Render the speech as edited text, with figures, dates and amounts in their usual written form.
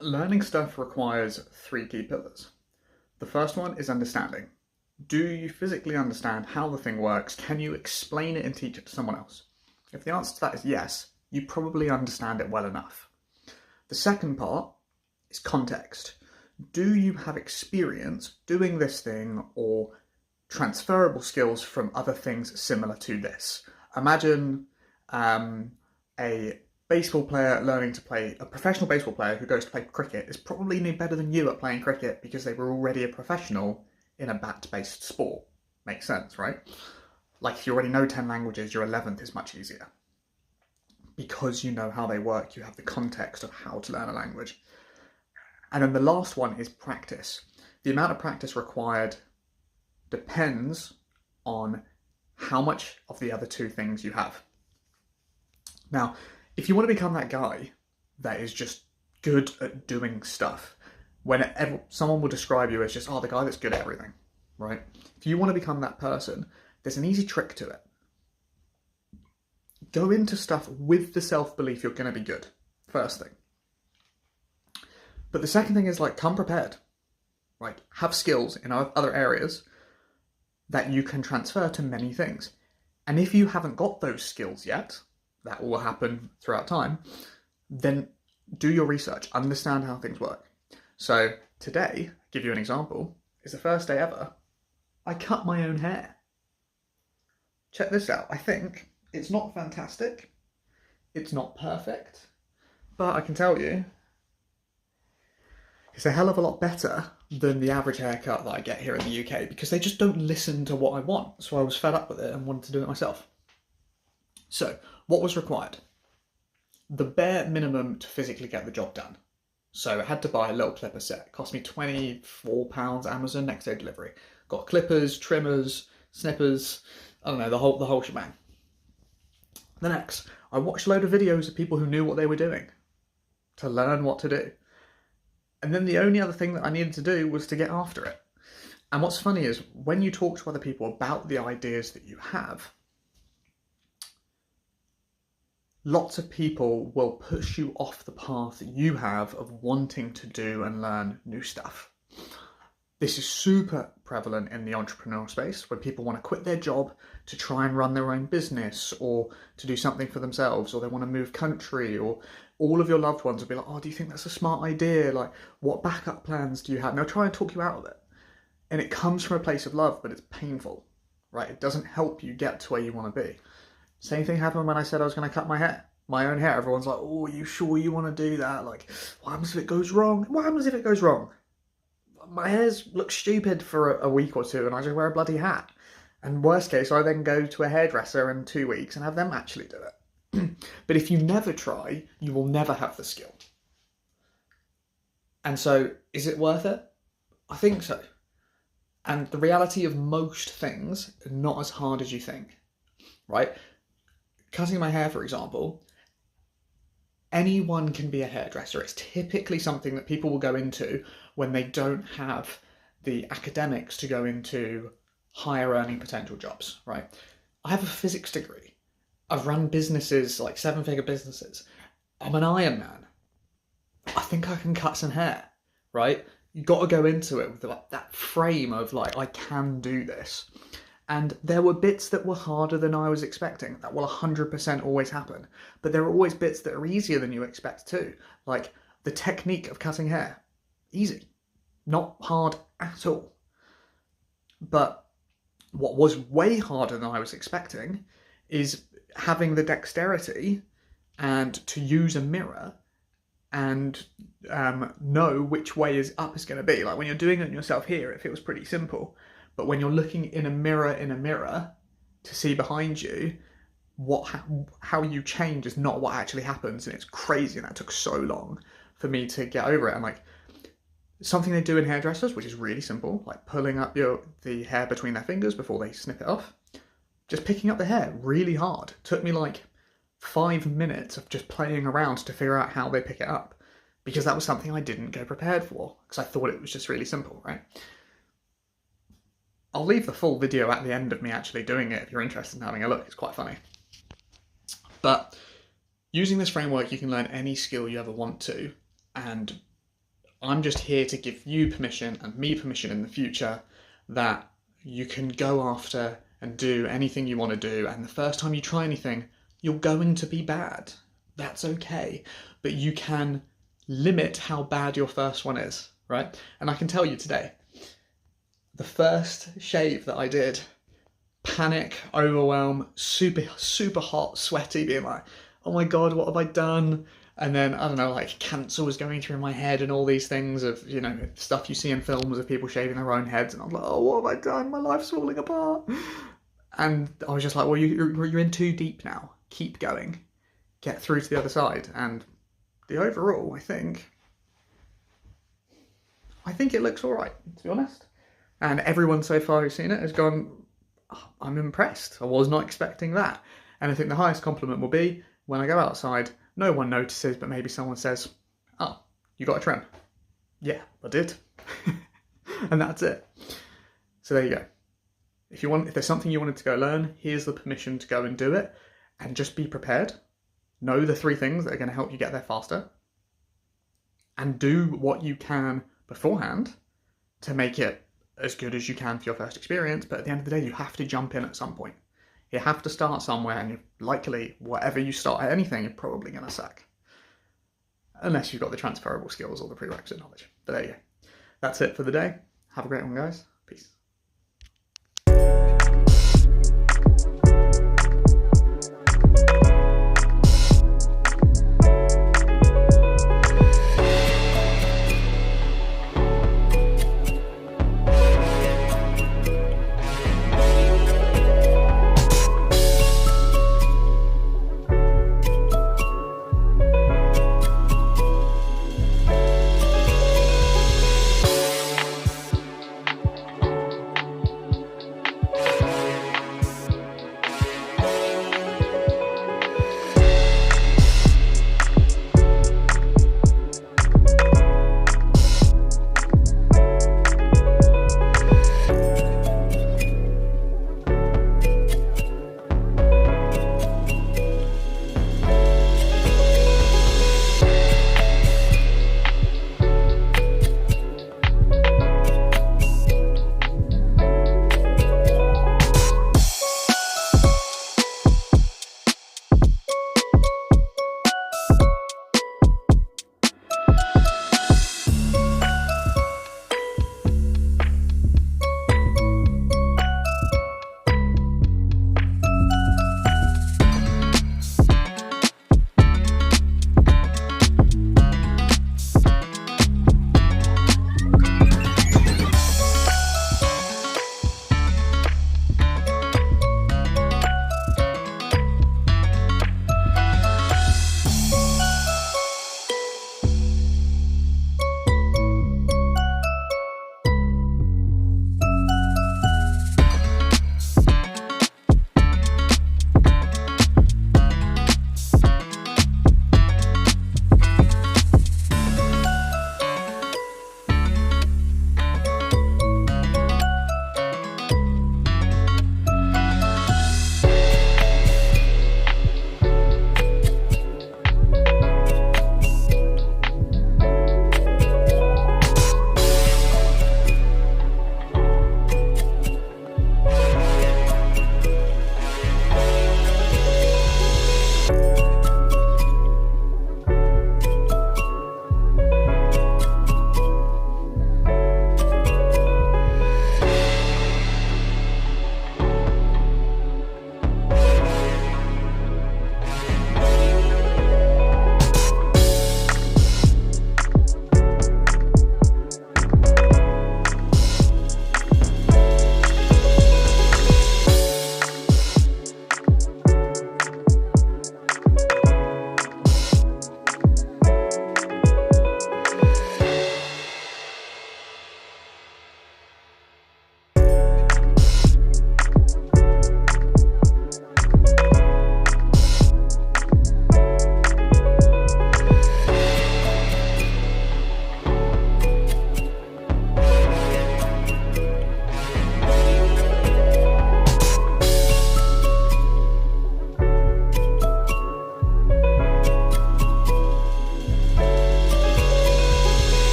Learning stuff requires three key pillars. The first one is understanding. Do you physically understand how the thing works? Can you explain it and teach it to someone else? If the answer to that is yes, you probably understand it well enough. The second part is context. Do you have experience doing this thing or transferable skills from other things similar to this? Imagine a baseball player learning to play, a professional baseball player who goes to play cricket is probably no better than you at playing cricket because they were already a professional in a bat-based sport. Makes sense, right? Like if you already know 10 languages, your 11th is much easier. Because you know how they work, you have the context of how to learn a language. And then the last one is practice. The amount of practice required depends on how much of the other two things you have. Now, if you want to become that guy that is just good at doing stuff, when someone will describe you as just, oh, the guy that's good at everything, right? If you want to become that person, there's an easy trick to it. Go into stuff with the self-belief you're going to be good, first thing. But the second thing is come prepared, right? Have skills in other areas that you can transfer to many things. And if you haven't got those skills yet, that will happen throughout time, then do your research, understand how things work. So today, I'll give you an example, is the first day ever I cut my own hair. Check this out. I think it's not fantastic, it's not perfect, but I can tell you it's a hell of a lot better than the average haircut that I get here in the UK because they just don't listen to what I want. So I was fed up with it and wanted to do it myself. So what was required? The bare minimum to physically get the job done. So I had to buy a little clipper set. It cost me £24 Amazon next day delivery. Got clippers, trimmers, snippers, I don't know, the whole shebang. The next, I watched a load of videos of people who knew what they were doing to learn what to do. And then the only other thing that I needed to do was to get after it. And what's funny is when you talk to other people about the ideas that you have, lots of people will push you off the path that you have of wanting to do and learn new stuff. This is super prevalent in the entrepreneurial space where people want to quit their job to try and run their own business or to do something for themselves, or they want to move country, or all of your loved ones will be like, oh, do you think that's a smart idea? Like, what backup plans do you have? And they'll try and talk you out of it. And it comes from a place of love, but it's painful, right? It doesn't help you get to where you want to be. Same thing happened when I said I was going to cut my hair. My own hair. Everyone's like, oh, are you sure you want to do that? Like, what happens if it goes wrong? What happens if it goes wrong? My hair looks stupid for a week or two and I just wear a bloody hat. And worst case, I then go to a hairdresser in 2 weeks and have them actually do it. But if you never try, you will never have the skill. And so, is it worth it? I think so. And the reality of most things are not as hard as you think, right? Cutting my hair, for example, anyone can be a hairdresser. It's typically something that people will go into when they don't have the academics to go into higher earning potential jobs, right? I have a physics degree. I've run businesses, like 7-figure businesses. I'm an Iron Man. I think I can cut some hair, right? You got to go into it with that frame of I can do this. And there were bits that were harder than I was expecting. That will 100% always happen. But there are always bits that are easier than you expect too. Like the technique of cutting hair. Easy. Not hard at all. But what was way harder than I was expecting is having the dexterity and to use a mirror and know which way is up is going to be. Like when you're doing it yourself here, it feels pretty simple. But when you're looking in a mirror to see behind you, how you change is not what actually happens, and it's crazy. And that took so long for me to get over it. And something they do in hairdressers, which is really simple, like pulling up the hair between their fingers before they snip it off. Just picking up the hair really hard. Took me 5 minutes of just playing around to figure out how they pick it up, because that was something I didn't go prepared for, because I thought it was just really simple, right? I'll leave the full video at the end of me actually doing it if you're interested in having a look. It's quite funny. But using this framework, you can learn any skill you ever want to, and I'm just here to give you permission and me permission in the future that you can go after and do anything you want to do. And the first time you try anything, you're going to be bad. That's okay. But you can limit how bad your first one is, right? And I can tell you today, the first shave that I did, panic, overwhelm, super hot, sweaty, being like, oh my God, what have I done? And then, I don't know, like cancer was going through my head and all these things of, you know, stuff you see in films of people shaving their own heads. And I'm like, oh, what have I done? My life's falling apart. And I was just like, well, you're in too deep now. Keep going. Get through to the other side. And the overall, I think it looks all right, to be honest. And everyone so far who's seen it has gone, oh, I'm impressed. I was not expecting that. And I think the highest compliment will be when I go outside, no one notices, but maybe someone says, oh, you got a trim? Yeah, I did. And that's it. So there you go. If there's something you wanted to go learn, here's the permission to go and do it. And just be prepared. Know the 3 things that are going to help you get there faster. And do what you can beforehand to make it as good as you can for your first experience. But at the end of the day, you have to jump in at some point. You have to start somewhere, and likely, whatever you start at anything, you're probably going to suck. Unless you've got the transferable skills or the prerequisite knowledge. But there you go. That's it for the day. Have a great one, guys. Peace.